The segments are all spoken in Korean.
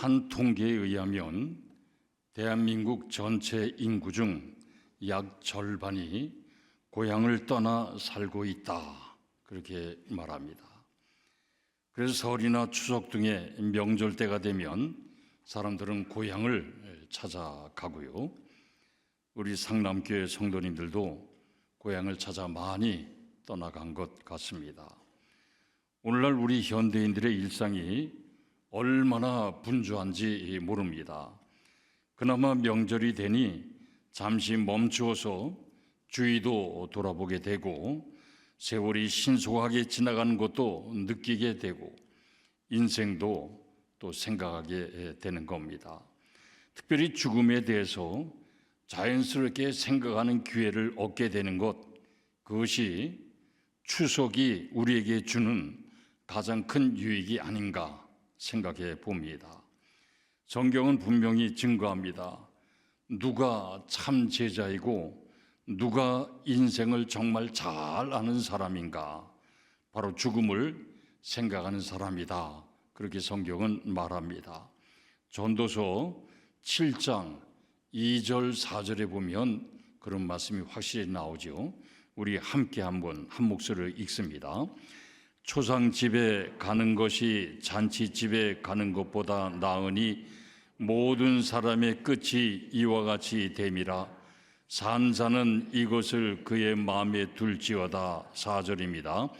한 통계에 의하면 대한민국 전체 인구 중 약 절반이 고향을 떠나 살고 있다, 그렇게 말합니다. 그래서 설이나 추석 등의 명절 때가 되면 사람들은 고향을 찾아가고요. 우리 상남교회 성도님들도 고향을 찾아 많이 떠나간 것 같습니다. 오늘날 우리 현대인들의 일상이 얼마나 분주한지 모릅니다. 그나마 명절이 되니 잠시 멈추어서 주위도 돌아보게 되고 세월이 신속하게 지나가는 것도 느끼게 되고 인생도 또 생각하게 되는 겁니다. 특별히 죽음에 대해서 자연스럽게 생각하는 기회를 얻게 되는 것, 그것이 추석이 우리에게 주는 가장 큰 유익이 아닌가 생각해 봅니다. 성경은 분명히 증거합니다. 누가 참 제자이고 누가 인생을 정말 잘 아는 사람인가? 바로 죽음을 생각하는 사람이다, 그렇게 성경은 말합니다. 전도서 7장 2절 4절에 보면 그런 말씀이 확실히 나오죠. 우리 함께 한번 한 목소리를 읽습니다. 초상집에 가는 것이 잔치집에 가는 것보다 나으니 모든 사람의 끝이 이와 같이 됨이라. 산 자는 이것을 그의 마음에 둘지어다. 4절입니다.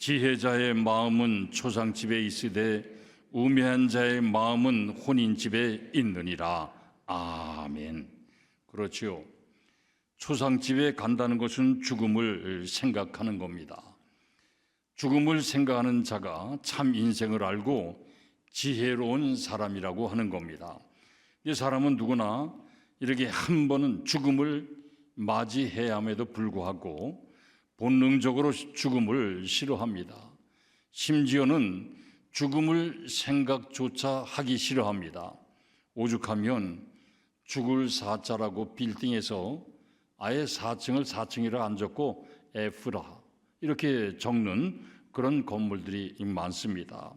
지혜자의 마음은 초상집에 있으되 우매한 자의 마음은 혼인집에 있느니라. 아멘. 그렇지요. 초상집에 간다는 것은 죽음을 생각하는 겁니다. 죽음을 생각하는 자가 참 인생을 알고 지혜로운 사람이라고 하는 겁니다. 이 사람은 누구나 이렇게 한 번은 죽음을 맞이해야 함에도 불구하고 본능적으로 죽음을 싫어합니다. 심지어는 죽음을 생각조차 하기 싫어합니다. 오죽하면 죽을 사자라고 빌딩에서 아예 4층을 4층이라 안 적고 F라 이렇게 적는 그런 건물들이 많습니다.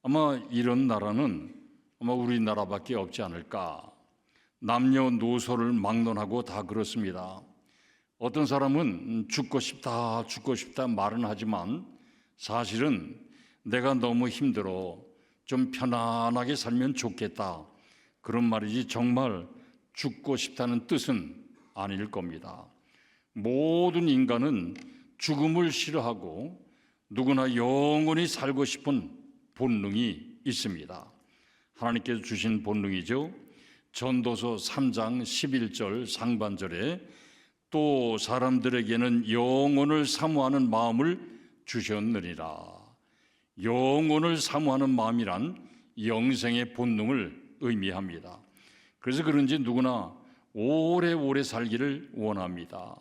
아마 이런 나라는 아마 우리나라밖에 없지 않을까. 남녀노소를 막론하고 다 그렇습니다. 어떤 사람은 죽고 싶다 말은 하지만 사실은 내가 너무 힘들어 좀 편안하게 살면 좋겠다, 그런 말이지 정말 죽고 싶다는 뜻은 아닐 겁니다. 모든 인간은 죽음을 싫어하고 누구나 영원히 살고 싶은 본능이 있습니다. 하나님께서 주신 본능이죠. 전도서 3장 11절 상반절에 또 사람들에게는 영혼을 사모하는 마음을 주셨느니라. 영혼을 사모하는 마음이란 영생의 본능을 의미합니다. 그래서 그런지 누구나 오래오래 살기를 원합니다.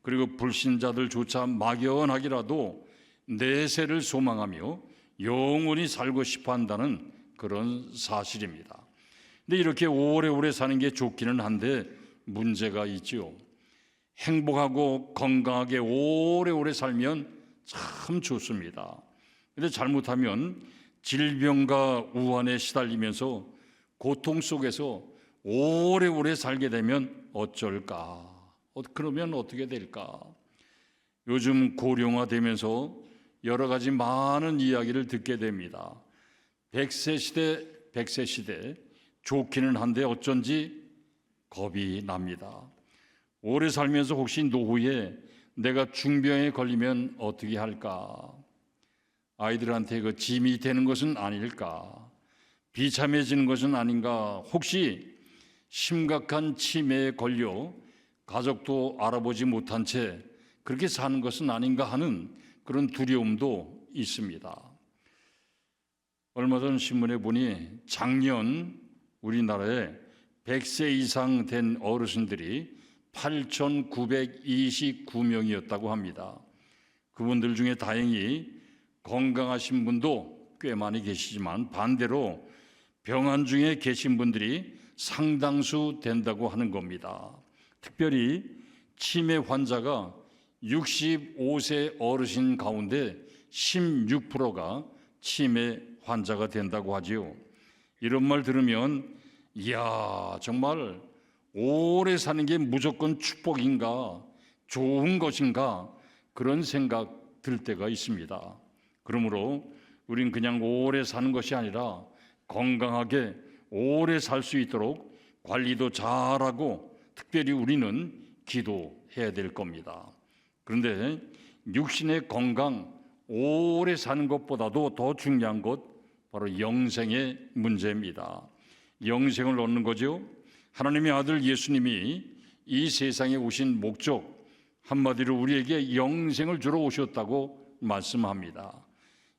그리고 불신자들조차 막연하기라도 내세를 소망하며 영원히 살고 싶어 한다는 그런 사실입니다. 근데 이렇게 오래오래 사는 게 좋기는 한데 문제가 있죠. 행복하고 건강하게 오래오래 살면 참 좋습니다. 근데 잘못하면 질병과 우환에 시달리면서 고통 속에서 오래오래 살게 되면 어쩔까? 그러면 어떻게 될까? 요즘 고령화되면서 여러 가지 많은 이야기를 듣게 됩니다. 100세 시대 좋기는 한데 어쩐지 겁이 납니다. 오래 살면서 혹시 노후에 내가 중병에 걸리면 어떻게 할까? 아이들한테 그 짐이 되는 것은 아닐까? 비참해지는 것은 아닌가? 혹시 심각한 치매에 걸려 가족도 알아보지 못한 채 그렇게 사는 것은 아닌가 하는 그런 두려움도 있습니다. 얼마 전 신문에 보니 작년 우리나라에 100세 이상 된 어르신들이 8,929명이었다고 합니다. 그분들 중에 다행히 건강하신 분도 꽤 많이 계시지만 반대로 병환 중에 계신 분들이 상당수 된다고 하는 겁니다. 특별히 치매 환자가 65세 어르신 가운데 16%가 치매 환자가 된다고 하지요. 이런 말 들으면 이야, 정말 오래 사는 게 무조건 축복인가, 좋은 것인가, 그런 생각 들 때가 있습니다. 그러므로 우린 그냥 오래 사는 것이 아니라 건강하게 오래 살 수 있도록 관리도 잘하고 특별히 우리는 기도해야 될 겁니다. 그런데 육신의 건강, 오래 사는 것보다도 더 중요한 것, 바로 영생의 문제입니다. 영생을 얻는 거죠. 하나님의 아들 예수님이 이 세상에 오신 목적, 한마디로 우리에게 영생을 주러 오셨다고 말씀합니다.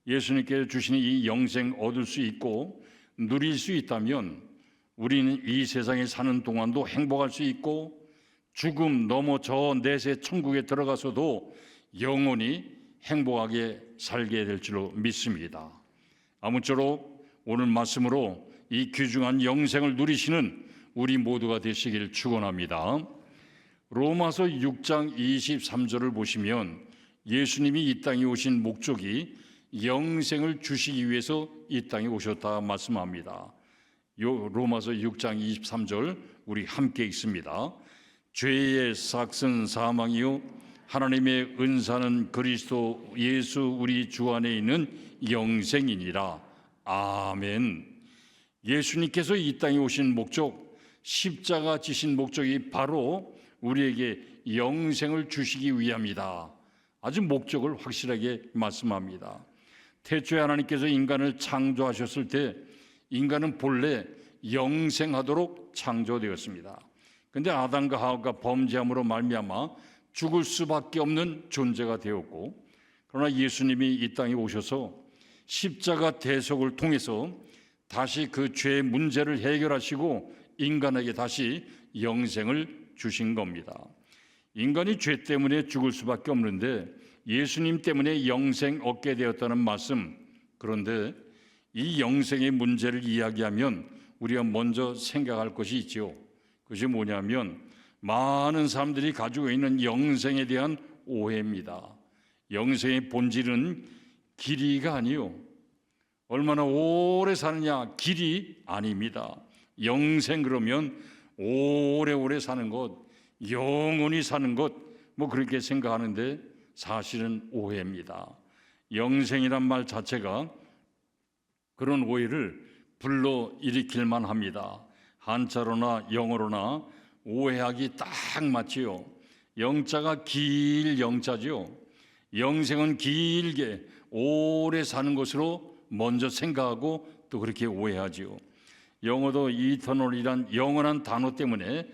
예수님께서 주신 이 영생 얻을 수 있고 누릴 수 있다면 우리는 이 세상에 사는 동안도 행복할 수 있고 죽음 넘어 저 내세 천국에 들어가서도 영원히 행복하게 살게 될 줄로 믿습니다. 아무쪼록 오늘 말씀으로 이 귀중한 영생을 누리시는 우리 모두가 되시길 축원합니다. 로마서 6장 23절을 보시면 예수님이 이 땅에 오신 목적이 영생을 주시기 위해서 이 땅에 오셨다 말씀합니다. 로마서 6장 23절 우리 함께 읽습니다. 죄의 삭은 사망이요 하나님의 은사는 그리스도 예수 우리 주 안에 있는 영생이니라. 아멘. 예수님께서 이 땅에 오신 목적, 십자가 지신 목적이 바로 우리에게 영생을 주시기 위함이다. 아주 목적을 확실하게 말씀합니다. 태초에 하나님께서 인간을 창조하셨을 때 인간은 본래 영생하도록 창조되었습니다. 그런데 아담과 하와가 범죄함으로 말미암아 죽을 수밖에 없는 존재가 되었고, 그러나 예수님이 이 땅에 오셔서 십자가 대속을 통해서 다시 그 죄의 문제를 해결하시고 인간에게 다시 영생을 주신 겁니다. 인간이 죄 때문에 죽을 수밖에 없는데 예수님 때문에 영생 얻게 되었다는 말씀. 그런데 이 영생의 문제를 이야기하면 우리가 먼저 생각할 것이 있죠. 그것이 뭐냐면 많은 사람들이 가지고 있는 영생에 대한 오해입니다. 영생의 본질은 길이가 아니요, 얼마나 오래 사느냐, 길이 아닙니다. 영생 그러면 오래오래 사는 것, 영원히 사는 것, 뭐 그렇게 생각하는데 사실은 오해입니다. 영생이란 말 자체가 그런 오해를 불러일으킬만 합니다. 한자로나 영어로나 오해하기 딱 맞지요. 영자가 길 영자죠. 영생은 길게 오래 사는 것으로 먼저 생각하고 또 그렇게 오해하지요. 영어도 이터널이란 영원한 단어 때문에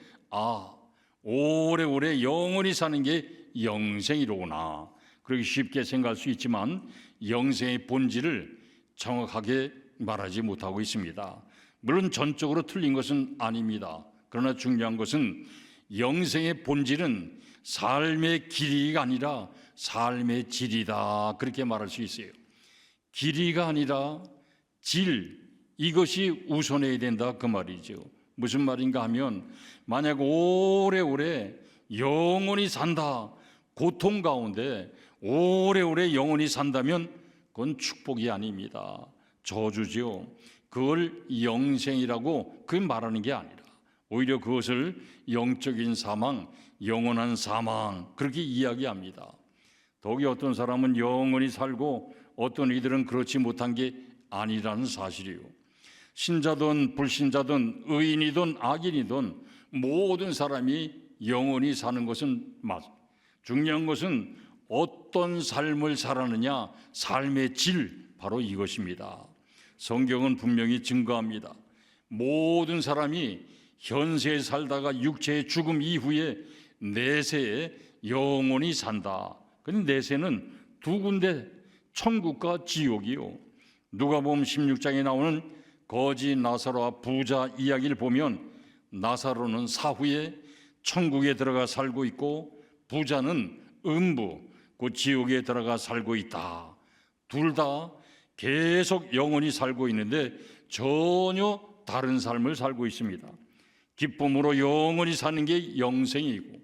오래오래 영원히 사는 게 영생이로구나, 그렇게 쉽게 생각할 수 있지만 영생의 본질을 정확하게 말하지 못하고 있습니다. 물론 전적으로 틀린 것은 아닙니다. 그러나 중요한 것은 영생의 본질은 삶의 길이가 아니라 삶의 질이다, 그렇게 말할 수 있어요. 길이가 아니라 질, 이것이 우선해야 된다, 그 말이죠. 무슨 말인가 하면 만약 오래오래 영원히 산다, 고통 가운데 오래오래 영원히 산다면 그건 축복이 아닙니다. 저주죠. 그걸 영생이라고 그 말하는 게 아니라 오히려 그것을 영적인 사망, 영원한 사망, 그렇게 이야기합니다. 더욱이 어떤 사람은 영원히 살고 어떤 이들은 그렇지 못한 게 아니라는 사실이요. 신자든 불신자든 의인이든 악인이든 모든 사람이 영원히 사는 것은 맞습니다. 중요한 것은 어떤 삶을 살았느냐, 삶의 질, 바로 이것입니다. 성경은 분명히 증거합니다. 모든 사람이 현세에 살다가 육체의 죽음 이후에 내세에 영원히 산다. 근데 내세는 두 군데, 천국과 지옥이요. 누가복음 16장에 나오는 거지 나사로와 부자 이야기를 보면 나사로는 사후에 천국에 들어가 살고 있고 부자는 음부, 그 지옥에 들어가 살고 있다. 둘 다 계속 영원히 살고 있는데 전혀 다른 삶을 살고 있습니다. 기쁨으로 영원히 사는 게 영생이고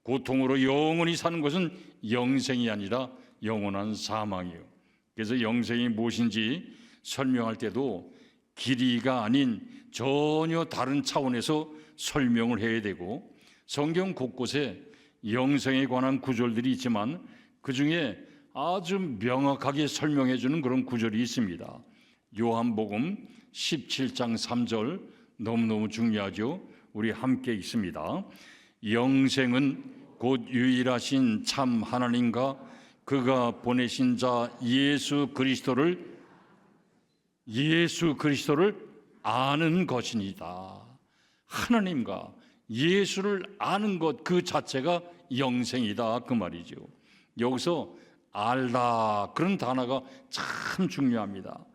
고통으로 영원히 사는 것은 영생이 아니라 영원한 사망이에요. 그래서 영생이 무엇인지 설명할 때도 길이가 아닌 전혀 다른 차원에서 설명을 해야 되고, 성경 곳곳에 영생에 관한 구절들이 있지만 그 중에 아주 명확하게 설명해 주는 그런 구절이 있습니다. 요한복음 17장 3절 너무너무 중요하죠. 우리 함께 읽습니다. 영생은 곧 유일하신 참 하나님과 그가 보내신 자 예수 그리스도를 아는 것이니다. 하나님과 예수를 아는 것 그 자체가 영생이다 그 말이죠. 여기서 알다 그런 단어가 참 중요합니다.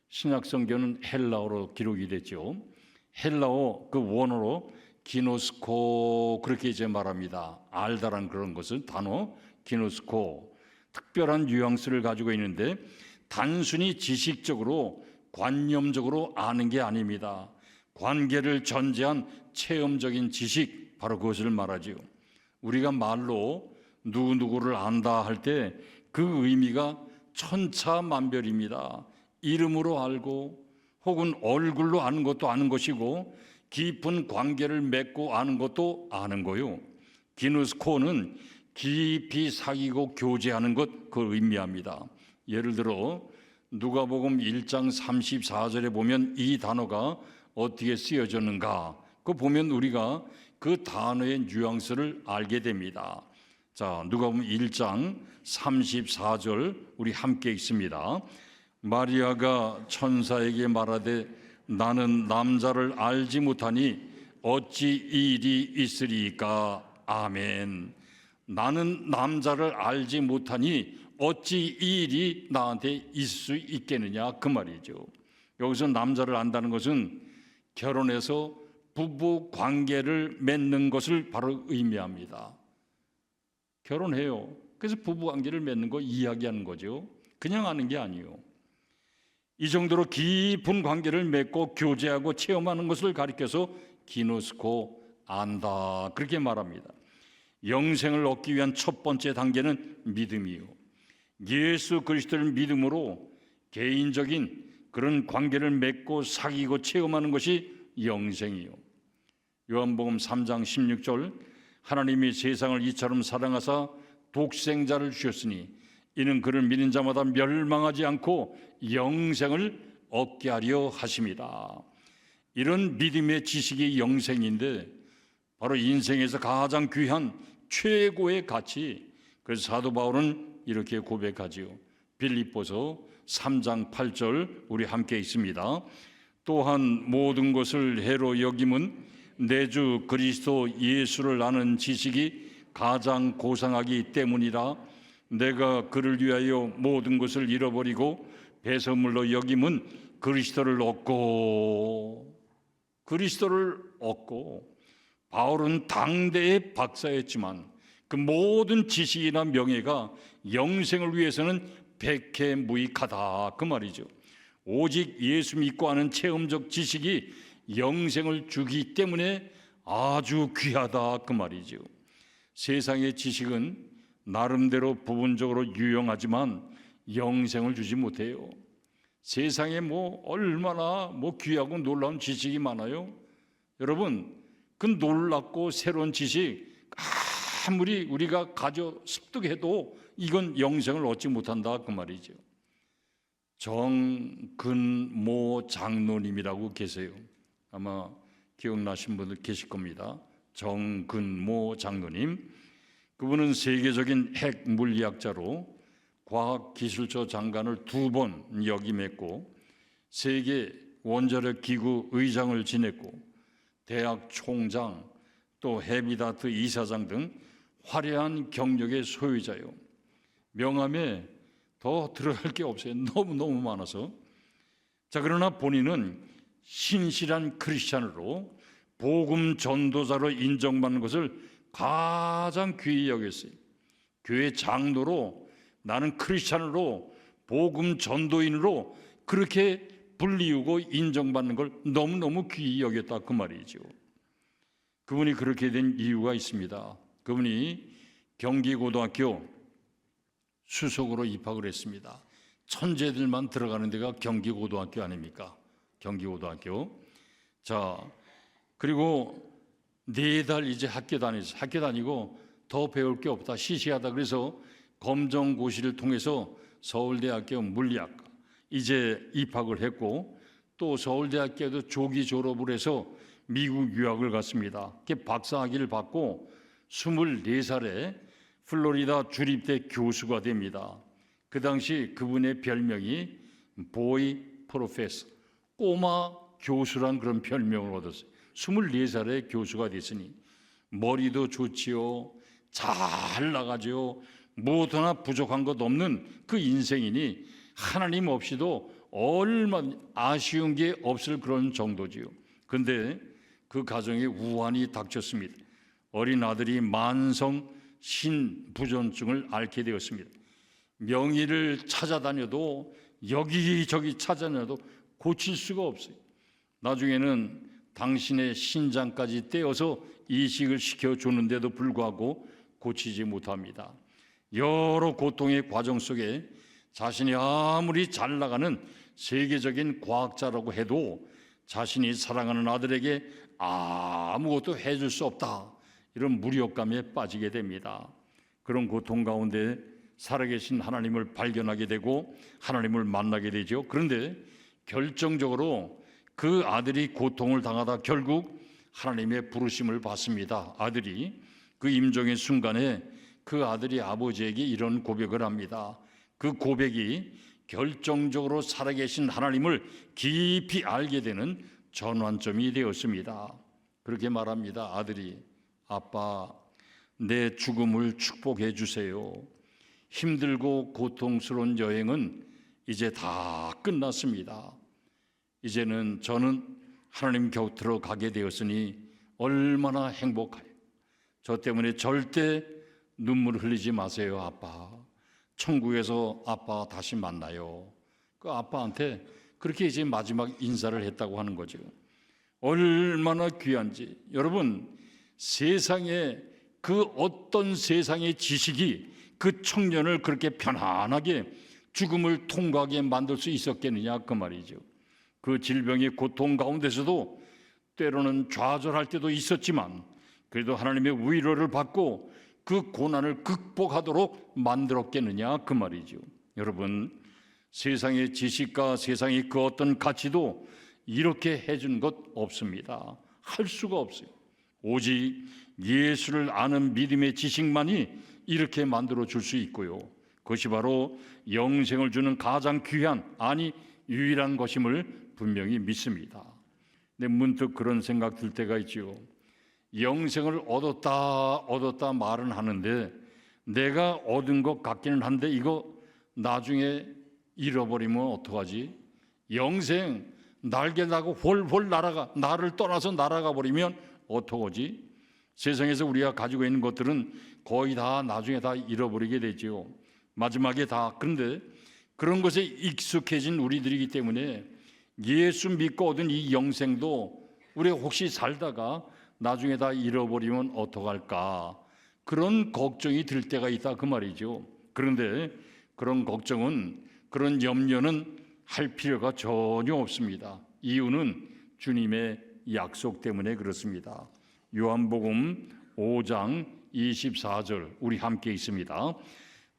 신약 성경은 헬라어로 기록이 됐죠. 헬라어 그 원어로 기노스코 그렇게 이제 말합니다. 알다란 그런 것은 단어 기노스코, 특별한 뉘앙스를 가지고 있는데 단순히 지식적으로 관념적으로 아는 게 아닙니다. 관계를 전제한 체험적인 지식, 바로 그것을 말하지요. 우리가 말로 누구누구를 안다 할 때 그 의미가 천차만별입니다. 이름으로 알고 혹은 얼굴로 아는 것도 아는 것이고 깊은 관계를 맺고 아는 것도 아는 거요. 기누스코는 깊이 사귀고 교제하는 것, 그걸 의미합니다. 예를 들어 누가복음 1장 34절에 보면 이 단어가 어떻게 쓰여졌는가, 그거 보면 우리가 그 단어의 뉘앙스를 알게 됩니다. 자, 누가복음 1장 34절 우리 함께 읽습니다. 마리아가 천사에게 말하되 나는 남자를 알지 못하니 어찌 이 일이 있으리이까. 아멘. 나는 남자를 알지 못하니 어찌 이 일이 나한테 있을 수 있겠느냐 그 말이죠. 여기서 남자를 안다는 것은 결혼해서 부부 관계를 맺는 것을 바로 의미합니다. 결혼해요. 그래서 부부 관계를 맺는 거 이야기하는 거죠. 그냥 아는 게 아니에요. 이 정도로 깊은 관계를 맺고 교제하고 체험하는 것을 가리켜서 기노스코, 안다 그렇게 말합니다. 영생을 얻기 위한 첫 번째 단계는 믿음이요. 예수 그리스도를 믿음으로 개인적인 그런 관계를 맺고 사귀고 체험하는 것이 영생이요. 요한복음 3장 16절 하나님이 세상을 이처럼 사랑하사 독생자를 주셨으니 이는 그를 믿는 자마다 멸망하지 않고 영생을 얻게 하려 하심이라. 이런 믿음의 지식이 영생인데 바로 인생에서 가장 귀한 최고의 가치. 그래서 사도 바울은 이렇게 고백하지요. 빌립보서 3장 8절 우리 함께 있습니다. 또한 모든 것을 해로 여김은 내 주 그리스도 예수를 아는 지식이 가장 고상하기 때문이라. 내가 그를 위하여 모든 것을 잃어버리고 배설물로 여김은 그리스도를 얻고. 바울은 당대의 박사였지만 그 모든 지식이나 명예가 영생을 위해서는 백해무익하다 그 말이죠. 오직 예수 믿고 하는 체험적 지식이 영생을 주기 때문에 아주 귀하다 그 말이죠. 세상의 지식은 나름대로 부분적으로 유용하지만 영생을 주지 못해요. 세상에 얼마나 귀하고 놀라운 지식이 많아요. 여러분, 그 놀랍고 새로운 지식 아무리 우리가 가져 습득해도 이건 영생을 얻지 못한다 그 말이죠. 정근모 장로님이라고 계세요. 아마 기억나신 분들 계실 겁니다. 정근모 장로님, 그분은 세계적인 핵 물리학자로 과학기술처 장관을 2번 역임했고 세계 원자력 기구 의장을 지냈고 대학 총장 또 해비다트 이사장 등 화려한 경력의 소유자요. 명함에 더 들어갈 게 없어요. 너무너무 많아서. 자, 그러나 본인은 신실한 크리스찬으로 복음 전도자로 인정받는 것을 가장 귀히 여겼어요. 교회 장로로, 나는 크리스찬으로 복음 전도인으로 그렇게 불리우고 인정받는 걸 너무너무 귀히 여겼다 그 말이죠. 그분이 그렇게 된 이유가 있습니다. 그분이 경기고등학교 수석으로 입학을 했습니다. 천재들만 들어가는 데가 경기고등학교 아닙니까? 경기고등학교. 자, 그리고 4달 이제 학교 다니고 더 배울 게 없다, 시시하다. 그래서 검정고시를 통해서 서울대학교 물리학과 이제 입학을 했고, 또 서울대학교도 조기 졸업을 해서 미국 유학을 갔습니다. 박사학위를 받고 24살에 플로리다 주립대 교수가 됩니다. 그 당시 그분의 별명이 보이 프로페서, 꼬마 교수란 그런 별명을 얻었어요. 24살에 교수가 됐으니 머리도 좋지요, 잘 나가죠. 무엇 하나 부족한 것 없는 그 인생이니 하나님 없이도 얼마나 아쉬운 게 없을 그런 정도지요. 근데 그 가정에 우환이 닥쳤습니다. 어린 아들이 만성 신부전증을 앓게 되었습니다. 명의를 찾아다녀도 여기저기 찾아다녀도 고칠 수가 없어요. 나중에는 당신의 신장까지 떼어서 이식을 시켜주는데도 불구하고 고치지 못합니다. 여러 고통의 과정 속에 자신이 아무리 잘 나가는 세계적인 과학자라고 해도 자신이 사랑하는 아들에게 아무것도 해줄 수 없다, 이런 무력감에 빠지게 됩니다. 그런 고통 가운데 살아계신 하나님을 발견하게 되고 하나님을 만나게 되죠. 그런데 결정적으로 그 아들이 고통을 당하다 결국 하나님의 부르심을 받습니다. 아들이 그 임종의 순간에 그 아들이 아버지에게 이런 고백을 합니다. 그 고백이 결정적으로 살아계신 하나님을 깊이 알게 되는 전환점이 되었습니다. 그렇게 말합니다. 아들이, 아빠, 내 죽음을 축복해 주세요. 힘들고 고통스러운 여행은 이제 다 끝났습니다. 이제는 저는 하나님 곁으로 가게 되었으니 얼마나 행복해요. 저 때문에 절대 눈물 흘리지 마세요, 아빠. 천국에서 아빠 다시 만나요. 그 아빠한테 그렇게 이제 마지막 인사를 했다고 하는 거죠. 얼마나 귀한지. 여러분, 세상에 그 어떤 세상의 지식이 그 청년을 그렇게 편안하게 죽음을 통과하게 만들 수 있었겠느냐, 그 말이죠. 그 질병의 고통 가운데서도 때로는 좌절할 때도 있었지만 그래도 하나님의 위로를 받고 그 고난을 극복하도록 만들었겠느냐, 그 말이죠. 여러분, 세상의 지식과 세상의 그 어떤 가치도 이렇게 해준 것 없습니다. 할 수가 없어요. 오직 예수를 아는 믿음의 지식만이 이렇게 만들어 줄 수 있고요. 그것이 바로 영생을 주는 가장 귀한, 아니 유일한 것임을 분명히 믿습니다. 근데 문득 그런 생각 들 때가 있지요. 영생을 얻었다 말은 하는데 내가 얻은 것 같기는 한데 이거 나중에 잃어버리면 어떡하지? 영생 날개 달고 홀홀 날아가, 나를 떠나서 날아가 버리면 어떡하지? 세상에서 우리가 가지고 있는 것들은 거의 다 나중에 다 잃어버리게 되지요. 마지막에 다. 그런데 그런 것에 익숙해진 우리들이기 때문에 예수 믿고 얻은 이 영생도 우리가 혹시 살다가 나중에 다 잃어버리면 어떡할까, 그런 걱정이 들 때가 있다, 그 말이죠. 그런데 그런 걱정은, 그런 염려는 할 필요가 전혀 없습니다. 이유는 주님의 약속 때문에 그렇습니다. 요한복음 5장 24절 우리 함께 있습니다.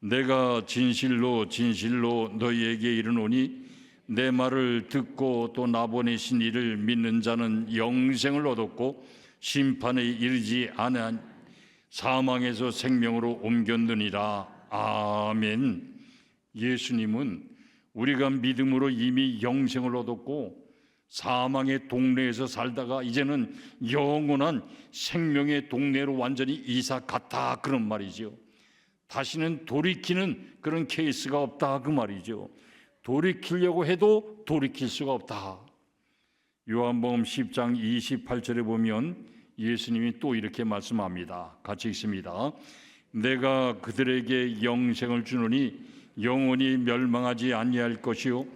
내가 진실로 진실로 너희에게 이르노니 내 말을 듣고 또 나 보내신 이를 믿는 자는 영생을 얻었고 심판에 이르지 않은 사망에서 생명으로 옮겼느니라. 아멘. 예수님은 우리가 믿음으로 이미 영생을 얻었고 사망의 동네에서 살다가 이제는 영원한 생명의 동네로 완전히 이사 갔다, 그런 말이죠. 다시는 돌이키는 그런 케이스가 없다, 그 말이죠. 돌이키려고 해도 돌이킬 수가 없다. 요한복음 10장 28절에 보면 예수님이 또 이렇게 말씀합니다. 같이 읽습니다. 내가 그들에게 영생을 주노니 영원히 멸망하지 아니할 것이요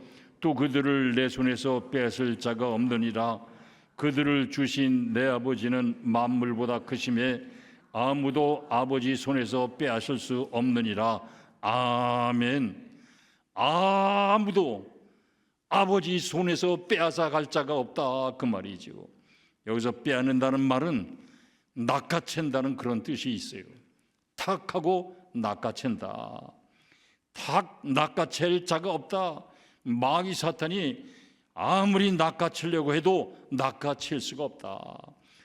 또 그들을 내 손에서 뺏을 자가 없느니라. 그들을 주신 내 아버지는 만물보다 크심에 아무도 아버지 손에서 빼앗을 수 없느니라. 아멘. 아무도 아버지 손에서 빼앗아 갈 자가 없다, 그 말이죠. 여기서 빼앗는다는 말은 낚아챈다는 그런 뜻이 있어요. 탁 하고 낚아챈다. 탁 낚아챌 자가 없다. 마귀 사탄이 아무리 낚아채려고 해도 낚아챌 수가 없다.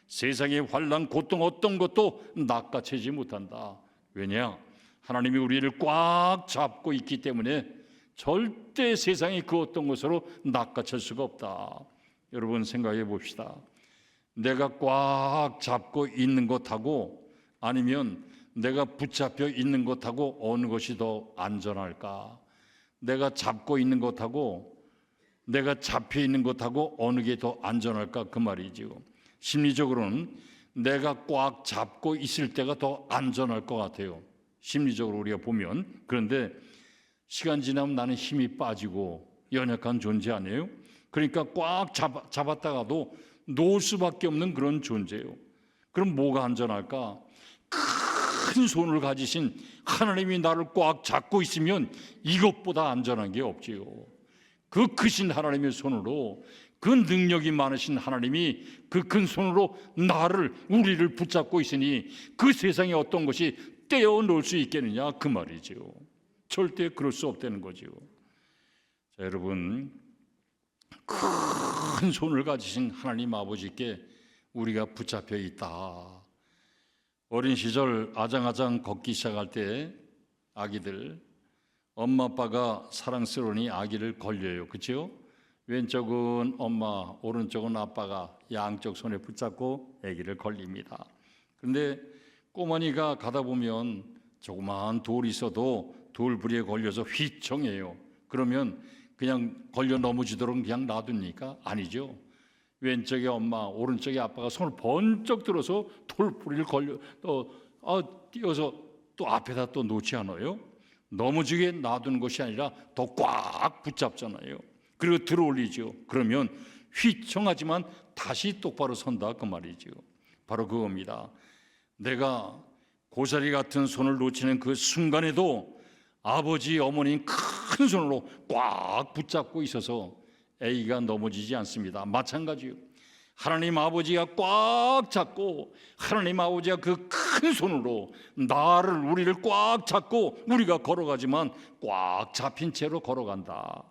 세상의 환난, 고통 어떤 것도 낚아채지 못한다. 왜냐? 하나님이 우리를 꽉 잡고 있기 때문에 절대 세상이 그 어떤 것으로 낚아챌 수가 없다. 여러분 생각해 봅시다. 내가 꽉 잡고 있는 것하고 아니면 내가 붙잡혀 있는 것하고 어느 것이 더 안전할까? 내가 잡고 있는 것하고 내가 잡혀 있는 것하고 어느 게 더 안전할까, 그 말이지요. 심리적으로는 내가 꽉 잡고 있을 때가 더 안전할 것 같아요. 심리적으로 우리가 보면. 그런데 시간 지나면 나는 힘이 빠지고 연약한 존재 아니에요? 그러니까 꽉 잡았다가도 놓을 수밖에 없는 그런 존재예요. 그럼 뭐가 안전할까? 큰 손을 가지신 하나님이 나를 꽉 잡고 있으면 이것보다 안전한 게 없지요. 그 크신 하나님의 손으로, 그 능력이 많으신 하나님이 그 큰 손으로 우리를 붙잡고 있으니 그 세상에 어떤 것이 떼어놓을 수 있겠느냐, 그 말이죠. 절대 그럴 수 없다는 거죠. 자, 여러분, 큰 손을 가지신 하나님 아버지께 우리가 붙잡혀 있다. 어린 시절 아장아장 걷기 시작할 때 아기들, 엄마 아빠가 사랑스러우니 아기를 걸려요. 그렇죠? 왼쪽은 엄마, 오른쪽은 아빠가 양쪽 손에 붙잡고 아기를 걸립니다. 그런데 꼬마니가 가다 보면 조그마한 돌이 있어도 돌부리에 걸려서 휘청해요. 그러면 그냥 걸려 넘어지도록 그냥 놔둡니까? 아니죠. 왼쪽에 엄마, 오른쪽에 아빠가 손을 번쩍 들어서 돌부리를 띄어서 또 앞에다 또 놓지 않아요? 넘어지게 놔두는 것이 아니라 더 꽉 붙잡잖아요. 그리고 들어올리죠. 그러면 휘청하지만 다시 똑바로 선다, 그 말이죠. 바로 그겁니다. 내가 고사리 같은 손을 놓치는 그 순간에도 아버지, 어머니는 큰 손으로 꽉 붙잡고 있어서 아기가 넘어지지 않습니다. 마찬가지요. 하나님 아버지가 꽉 잡고 하나님 아버지가 그 큰 손으로 우리를 꽉 잡고 우리가 걸어가지만 꽉 잡힌 채로 걸어간다.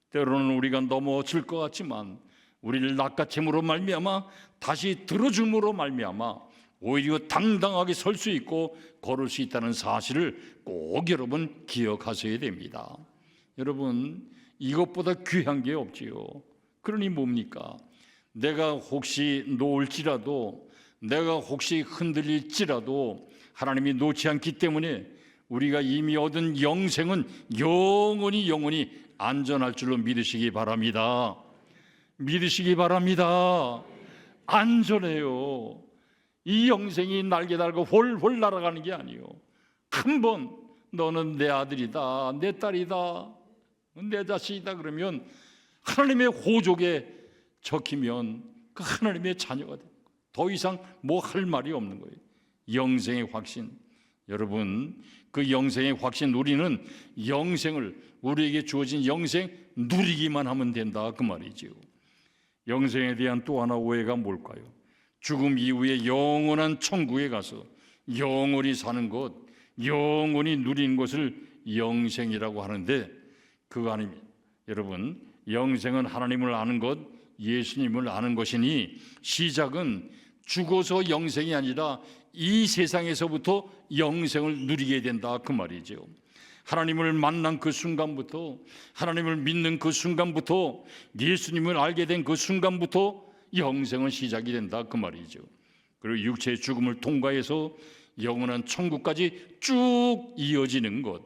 때로는 우리가 넘어질 것 같지만 우리를 낚아채므로 말미암아 다시 들어줌으로 말미암아 오히려 당당하게 설 수 있고 걸을 수 있다는 사실을 꼭 여러분 기억하셔야 됩니다. 여러분, 이것보다 귀한 게 없지요. 그러니 뭡니까? 내가 혹시 놓을지라도, 내가 혹시 흔들릴지라도 하나님이 놓지 않기 때문에 우리가 이미 얻은 영생은 영원히 안전할 줄로 믿으시기 바랍니다. 믿으시기 바랍니다. 안전해요. 이 영생이 날개 달고 홀홀 날아가는 게 아니에요. 한번 너는 내 아들이다, 내 딸이다, 내 자식이다 그러면 하나님의 호족에 적히면 그 하나님의 자녀가 됩니다. 더 이상 뭐 할 말이 없는 거예요. 영생의 확신. 여러분, 그 영생의 확신, 우리는 영생을, 우리에게 주어진 영생 누리기만 하면 된다, 그 말이지요. 영생에 대한 또 하나 오해가 뭘까요? 죽음 이후에 영원한 천국에 가서 영원히 사는 것, 영원히 누리는 것을 영생이라고 하는데 그거 아닙니다. 여러분, 영생은 하나님을 아는 것, 예수님을 아는 것이니 시작은 죽어서 영생이 아니라 이 세상에서부터 영생을 누리게 된다, 그 말이죠. 하나님을 만난 그 순간부터, 하나님을 믿는 그 순간부터, 예수님을 알게 된 그 순간부터 영생은 시작이 된다, 그 말이죠. 그리고 육체의 죽음을 통과해서 영원한 천국까지 쭉 이어지는 것.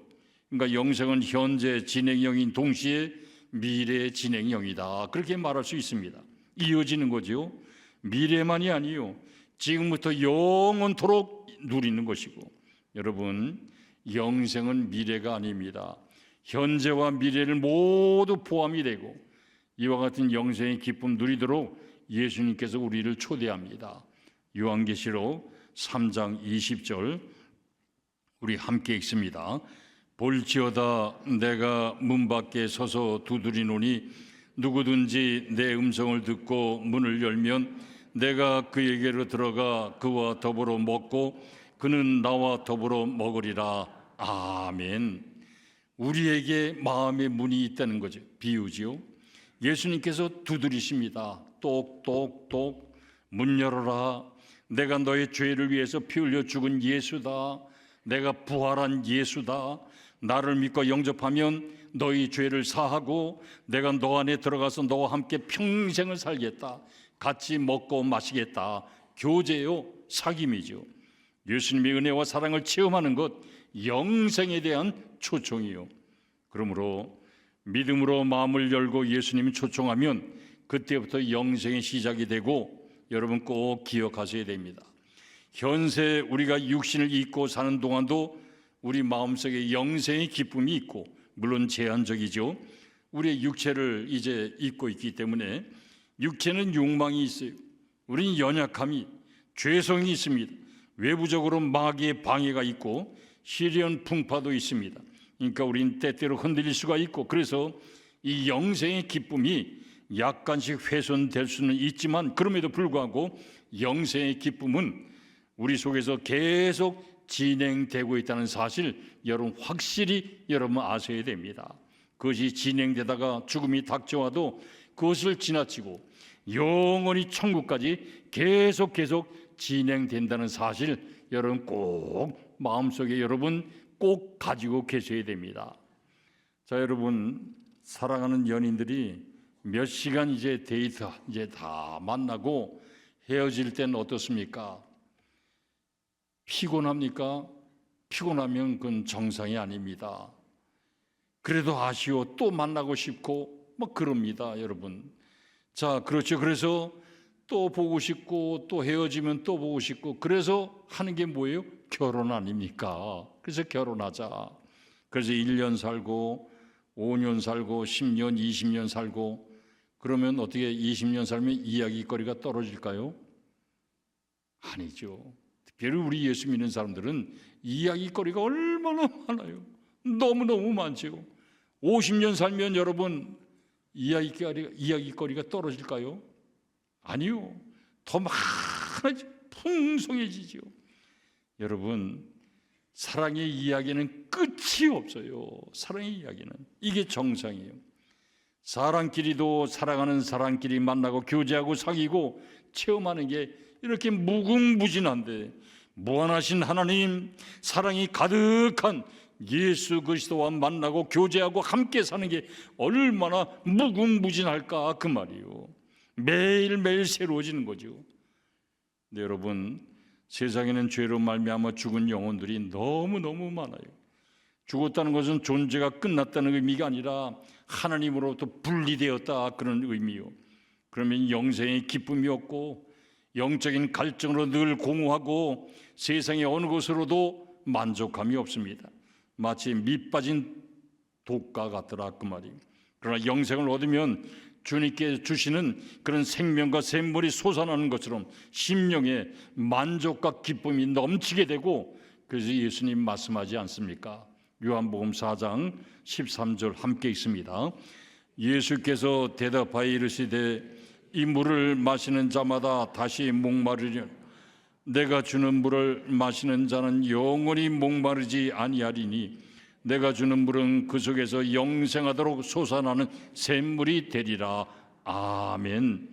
그러니까 영생은 현재 진행형인 동시에 미래 진행형이다, 그렇게 말할 수 있습니다. 이어지는 거죠. 미래만이 아니요, 지금부터 영원토록 누리는 것이고. 여러분, 영생은 미래가 아닙니다. 현재와 미래를 모두 포함이 되고 이와 같은 영생의 기쁨 누리도록 예수님께서 우리를 초대합니다. 요한계시록 3장 20절 우리 함께 읽습니다. 볼지어다 내가 문 밖에 서서 두드리노니 누구든지 내 음성을 듣고 문을 열면 내가 그에게로 들어가 그와 더불어 먹고 그는 나와 더불어 먹으리라. 아멘. 우리에게 마음의 문이 있다는 거죠. 비유지요. 예수님께서 두드리십니다. 똑똑똑 문 열어라. 내가 너의 죄를 위해서 피 흘려 죽은 예수다. 내가 부활한 예수다. 나를 믿고 영접하면 너희 죄를 사하고 내가 너 안에 들어가서 너와 함께 평생을 살겠다. 같이 먹고 마시겠다. 교제요, 사귐이죠. 예수님의 은혜와 사랑을 체험하는 것, 영생에 대한 초청이요. 그러므로 믿음으로 마음을 열고 예수님이 초청하면 그때부터 영생의 시작이 되고, 여러분 꼭 기억하셔야 됩니다. 현세 우리가 육신을 입고 사는 동안도 우리 마음속에 영생의 기쁨이 있고, 물론 제한적이죠. 우리의 육체를 이제 입고 있기 때문에 육체는 욕망이 있어요. 우리는 연약함이, 죄성이 있습니다. 외부적으로 마귀의 방해가 있고 시련 풍파도 있습니다. 그러니까 우리는 때때로 흔들릴 수가 있고, 그래서 이 영생의 기쁨이 약간씩 훼손될 수는 있지만 그럼에도 불구하고 영생의 기쁨은 우리 속에서 계속 진행되고 있다는 사실, 여러분 확실히 아셔야 됩니다. 그것이 진행되다가 죽음이 닥쳐와도 그것을 지나치고 영원히 천국까지 계속 진행된다는 사실, 여러분 꼭 마음속에 여러분 꼭 가지고 계셔야 됩니다. 자, 여러분 사랑하는 연인들이 몇 시간 이제 데이트 이제 다 만나고 헤어질 때는 어떻습니까? 피곤합니까? 피곤하면 그건 정상이 아닙니다. 그래도 아쉬워, 또 만나고 싶고 뭐 그럽니다, 여러분. 자, 그렇죠. 그래서 또 보고 싶고 또 헤어지면 또 보고 싶고, 그래서 하는 게 뭐예요? 결혼 아닙니까? 그래서 결혼하자. 그래서 1년 살고 5년 살고 10년 20년 살고, 그러면 어떻게 20년 살면 이야기거리가 떨어질까요? 아니죠. 특별히 우리 예수 믿는 사람들은 이야기거리가 얼마나 많아요. 너무너무 많죠. 50년 살면 여러분 이야기거리가 떨어질까요? 아니요. 더 많아지죠. 풍성해지죠. 여러분, 사랑의 이야기는 끝이 없어요. 사랑의 이야기는 이게 정상이에요. 사람끼리도 사랑하는 사람끼리 만나고 교제하고 사귀고 체험하는 게 이렇게 무궁무진한데, 무한하신 하나님, 사랑이 가득한 예수 그리스도와 만나고 교제하고 함께 사는 게 얼마나 무궁무진할까, 그 말이에요. 매일매일 새로워지는 거죠. 네, 여러분, 세상에는 죄로 말미암아 죽은 영혼들이 너무너무 많아요. 죽었다는 것은 존재가 끝났다는 의미가 아니라 하나님으로부터 분리되었다, 그런 의미요. 그러면 영생의 기쁨이 없고 영적인 갈증으로 늘 공허하고 세상의 어느 곳으로도 만족감이 없습니다. 마치 밑 빠진 독가 같더라, 그 말이에요. 그러나 영생을 얻으면 주님께 주시는 그런 생명과 샘물이 솟아나는 것처럼 심령에 만족과 기쁨이 넘치게 되고, 그래서 예수님 말씀하지 않습니까? 요한복음 4장 13절 함께 있습니다. 예수께서 대답하여 이르시되 이 물을 마시는 자마다 다시 목마르려 내가 주는 물을 마시는 자는 영원히 목마르지 아니하리니 내가 주는 물은 그 속에서 영생하도록 솟아나는 샘물이 되리라. 아멘.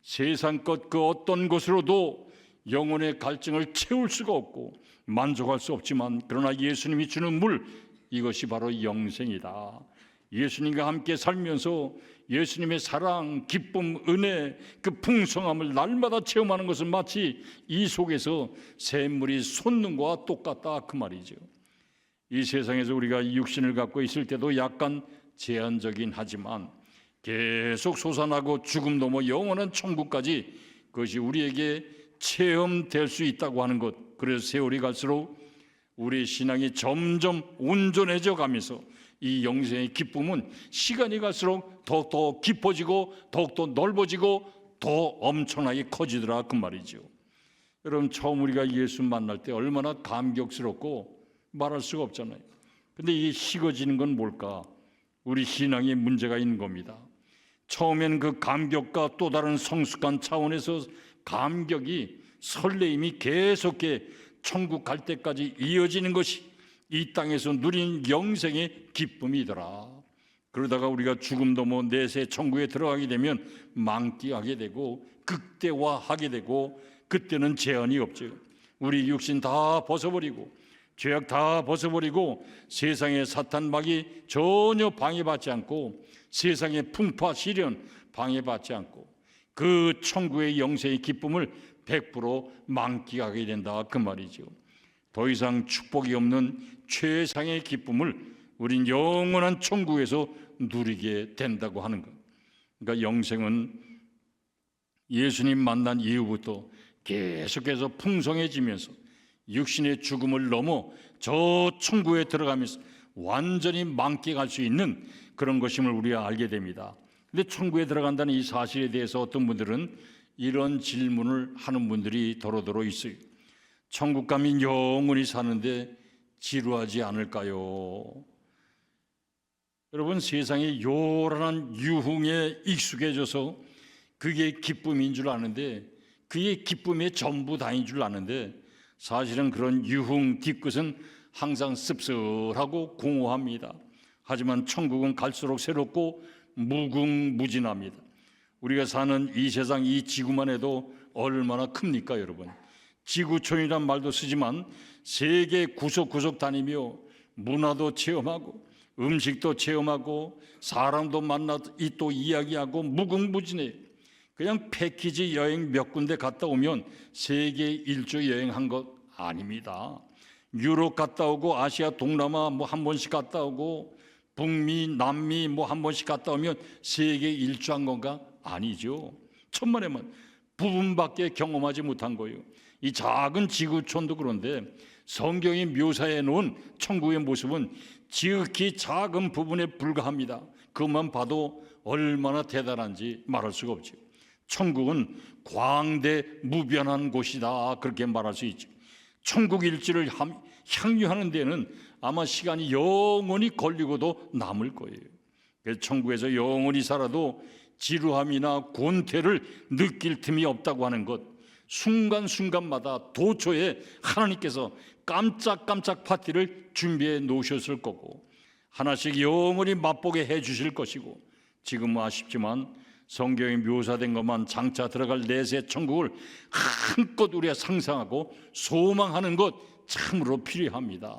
세상 것 그 어떤 것으로도 영혼의 갈증을 채울 수가 없고 만족할 수 없지만, 그러나 예수님이 주는 물, 이것이 바로 영생이다. 예수님과 함께 살면서 예수님의 사랑, 기쁨, 은혜, 그 풍성함을 날마다 체험하는 것은 마치 이 속에서 샘물이 솟는 것과 똑같다, 그 말이죠. 이 세상에서 우리가 육신을 갖고 있을 때도 약간 제한적인 하지만 계속 솟아나고 죽음 넘어 영원한 천국까지 그것이 우리에게 체험될 수 있다고 하는 것. 그래서 세월이 갈수록 우리의 신앙이 점점 온전해져 가면서 이 영생의 기쁨은 시간이 갈수록 더욱더 깊어지고 더욱더 넓어지고 더 엄청나게 커지더라, 그 말이죠. 여러분, 처음 우리가 예수 만날 때 얼마나 감격스럽고 말할 수가 없잖아요. 근데 이게 식어지는 건 뭘까? 우리 신앙에 문제가 있는 겁니다. 처음엔 그 감격과 또 다른 성숙한 차원에서 감격이, 설레임이 계속해 천국 갈 때까지 이어지는 것이 이 땅에서 누린 영생의 기쁨이더라. 그러다가 우리가 죽음도 뭐 내세 천국에 들어가게 되면 만끽하게 되고 극대화하게 되고, 그때는 제한이 없죠. 우리 육신 다 벗어버리고 죄악 다 벗어버리고 세상의 사탄 마귀 전혀 방해받지 않고 세상의 풍파 시련 방해받지 않고 그 천국의 영생의 기쁨을 100% 만끽하게 된다, 그 말이죠. 더 이상 축복이 없는 최상의 기쁨을 우린 영원한 천국에서 누리게 된다고 하는 것. 그러니까 영생은 예수님 만난 이후부터 계속해서 풍성해지면서 육신의 죽음을 넘어 저 천국에 들어가면서 완전히 만끽할 수 있는 그런 것임을 우리가 알게 됩니다. 근데 천국에 들어간다는 이 사실에 대해서 어떤 분들은 이런 질문을 하는 분들이 더러더러 있어요. 천국 가면 영원히 사는데 지루하지 않을까요? 여러분, 세상의 요란한 유흥에 익숙해져서 그게 기쁨인 줄 아는데, 그게 기쁨의 전부 다인 줄 아는데, 사실은 그런 유흥 뒤끝은 항상 씁쓸하고 공허합니다. 하지만 천국은 갈수록 새롭고 무궁무진합니다. 우리가 사는 이 세상, 이 지구만 해도 얼마나 큽니까, 여러분? 지구촌이란 말도 쓰지만 세계 구석구석 다니며 문화도 체험하고 음식도 체험하고 사람도 만나서 또 이야기하고 무궁무진해요. 그냥 패키지 여행 몇 군데 갔다 오면 세계 일주 여행한 것 아닙니다. 유럽 갔다 오고 아시아 동남아 뭐 한 번씩 갔다 오고 북미 남미 뭐 한 번씩 갔다 오면 세계 일주한 건가? 아니죠. 천만에만 부분밖에 경험하지 못한 거예요. 이 작은 지구촌도 그런데 성경이 묘사해 놓은 천국의 모습은 지극히 작은 부분에 불과합니다. 그것만 봐도 얼마나 대단한지 말할 수가 없죠. 천국은 광대무변한 곳이다, 그렇게 말할 수 있죠. 천국 일지를 향유하는 데는 아마 시간이 영원히 걸리고도 남을 거예요. 그래서 천국에서 영원히 살아도 지루함이나 곤태를 느낄 틈이 없다고 하는 것, 순간순간마다 도처에 하나님께서 깜짝깜짝 파티를 준비해 놓으셨을 거고 하나씩 영원히 맛보게 해 주실 것이고, 지금은 아쉽지만 성경에 묘사된 것만 장차 들어갈 내세 천국을 한껏 우리가 상상하고 소망하는 것 참으로 필요합니다.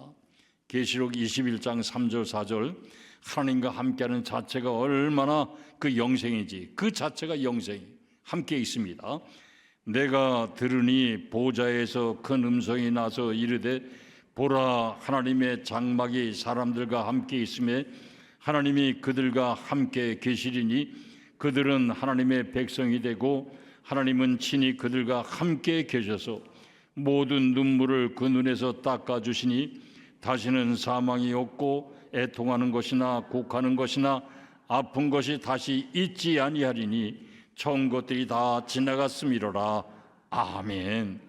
계시록 21장 3절 4절 하나님과 함께하는 자체가 얼마나 그 영생인지, 그 자체가 영생이 함께 있습니다. 내가 들으니 보좌에서 큰 음성이 나서 이르되 보라, 하나님의 장막이 사람들과 함께 있음에 하나님이 그들과 함께 계시리니 그들은 하나님의 백성이 되고 하나님은 친히 그들과 함께 계셔서 모든 눈물을 그 눈에서 닦아주시니 다시는 사망이 없고 애통하는 것이나 곡하는 것이나 아픈 것이 다시 있지 아니하리니 처음 것들이 다 지나갔음이로라. 아멘.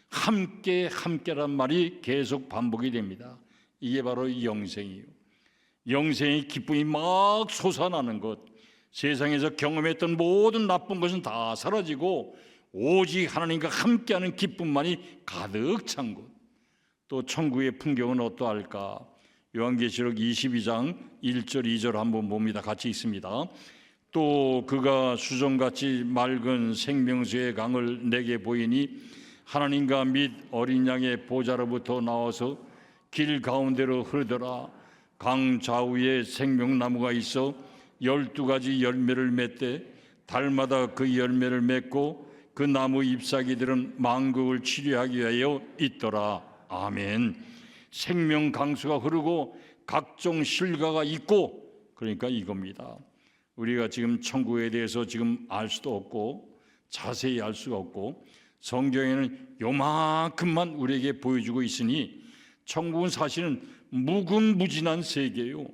함께란 말이 계속 반복이 됩니다. 이게 바로 영생이에요. 영생의 기쁨이 막 솟아나는 것, 세상에서 경험했던 모든 나쁜 것은 다 사라지고 오직 하나님과 함께하는 기쁨만이 가득 찬 곳. 또 천국의 풍경은 어떠할까? 요한계시록 22장 1절 2절 한번 봅니다. 같이 있습니다. 또 그가 수정같이 맑은 생명수의 강을 내게 보이니 하나님과 및 어린 양의 보좌로부터 나와서 길 가운데로 흐르더라. 강 좌우에 생명나무가 있어 12가지 열매를 맺되 달마다 그 열매를 맺고 그 나무 잎사귀들은 만국을 치료하기 위하여 있더라. 아멘. 생명 강수가 흐르고 각종 실과가 있고, 그러니까 이겁니다. 우리가 지금 천국에 대해서 지금 알 수도 없고 자세히 알 수가 없고 성경에는 요만큼만 우리에게 보여주고 있으니 천국은 사실은 무궁무진한 세계예요.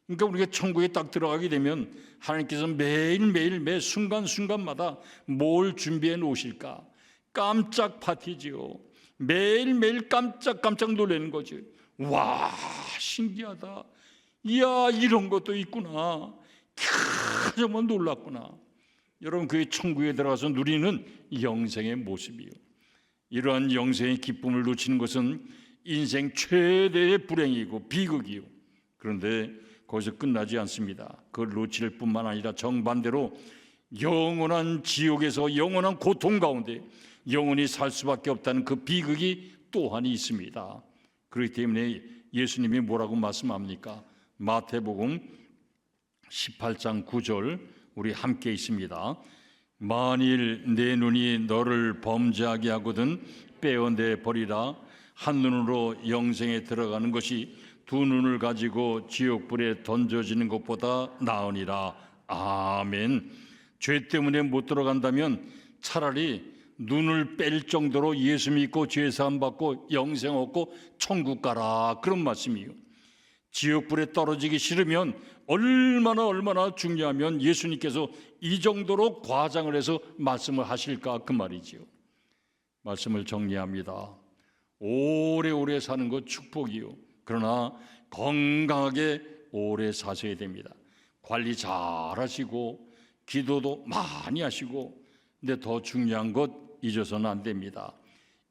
그러니까 우리가 천국에 딱 들어가게 되면 하나님께서 매일매일 매 순간순간마다 뭘 준비해 놓으실까? 깜짝 파티지요. 매일매일 깜짝 놀라는 거죠. 와, 신기하다. 이야, 이런 것도 있구나. 정말 놀랐구나. 여러분, 그의 천국에 들어가서 누리는 영생의 모습이요, 이러한 영생의 기쁨을 놓치는 것은 인생 최대의 불행이고 비극이요. 그런데 거기서 끝나지 않습니다. 그걸 놓칠 뿐만 아니라 정반대로 영원한 지옥에서 영원한 고통 가운데 영원히 살 수밖에 없다는 그 비극이 또한 있습니다. 그렇기 때문에 예수님이 뭐라고 말씀합니까? 마태복음 18장 9절 우리 함께 있습니다. 만일 내 눈이 너를 범죄하게 하거든 빼어내 버리라. 한 눈으로 영생에 들어가는 것이 두 눈을 가지고 지옥불에 던져지는 것보다 나으니라. 아멘. 죄 때문에 못 들어간다면 차라리 눈을 뺄 정도로 예수 믿고 죄사함 받고 영생 얻고 천국 가라, 그런 말씀이에요. 지옥불에 떨어지기 싫으면 얼마나 중요하면 예수님께서 이 정도로 과장을 해서 말씀을 하실까, 그 말이지요. 말씀을 정리합니다. 오래오래 사는 것 축복이요, 그러나 건강하게 오래 사셔야 됩니다. 관리 잘 하시고 기도도 많이 하시고, 근데 더 중요한 것 잊어서는 안 됩니다.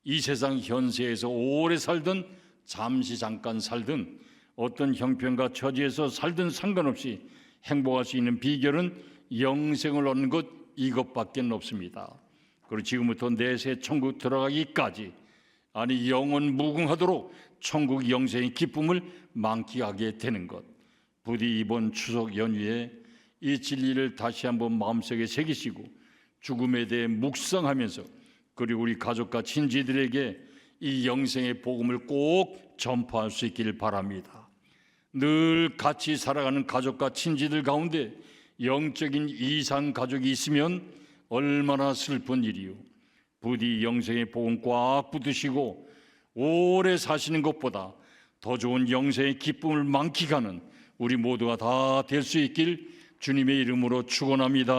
이 세상 현세에서 오래 살든 잠시 잠깐 살든 어떤 형편과 처지에서 살든 상관없이 행복할 수 있는 비결은 영생을 얻는 것, 이것밖에 없습니다. 그리고 지금부터 내세 천국 들어가기까지, 아니 영원 무궁하도록 천국 영생의 기쁨을 만끽하게 되는 것. 부디 이번 추석 연휴에 이 진리를 다시 한번 마음속에 새기시고 죽음에 대해 묵상하면서, 그리고 우리 가족과 친지들에게 이 영생의 복음을 꼭 전파할 수 있기를 바랍니다. 늘 같이 살아가는 가족과 친지들 가운데 영적인 이상 가족이 있으면 얼마나 슬픈 일이요. 부디 영생의 복음 꽉 붙드시고 오래 사시는 것보다 더 좋은 영생의 기쁨을 만끽하는 우리 모두가 다 될 수 있길 주님의 이름으로 축원합니다.